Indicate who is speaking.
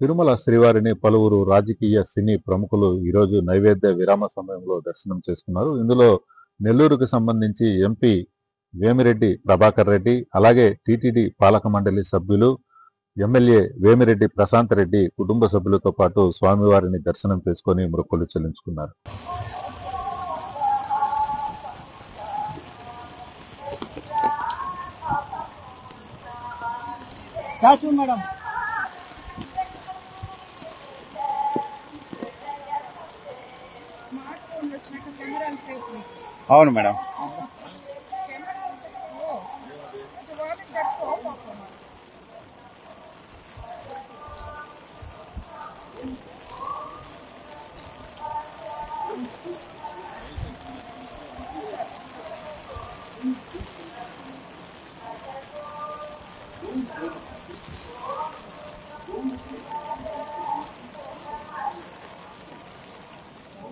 Speaker 1: తిరుమల శ్రీవారిని పలువురు రాజకీయ సినీ ప్రముఖులు ఈరోజు నైవేద్య విరామ సమయంలో దర్శనం చేసుకున్నారు. ఇందులో నెల్లూరుకు సంబంధించి ఎంపీ వేమిరెడ్డి ప్రభాకర్ రెడ్డి, అలాగే టీటీడీ పాలక మండలి సభ్యులు, ఎమ్మెల్యే వేమిరెడ్డి ప్రశాంత్ రెడ్డి కుటుంబ సభ్యులతో పాటు స్వామివారిని దర్శనం చేసుకుని మొక్కులు చెల్లించుకున్నారు.
Speaker 2: అవును మేడం.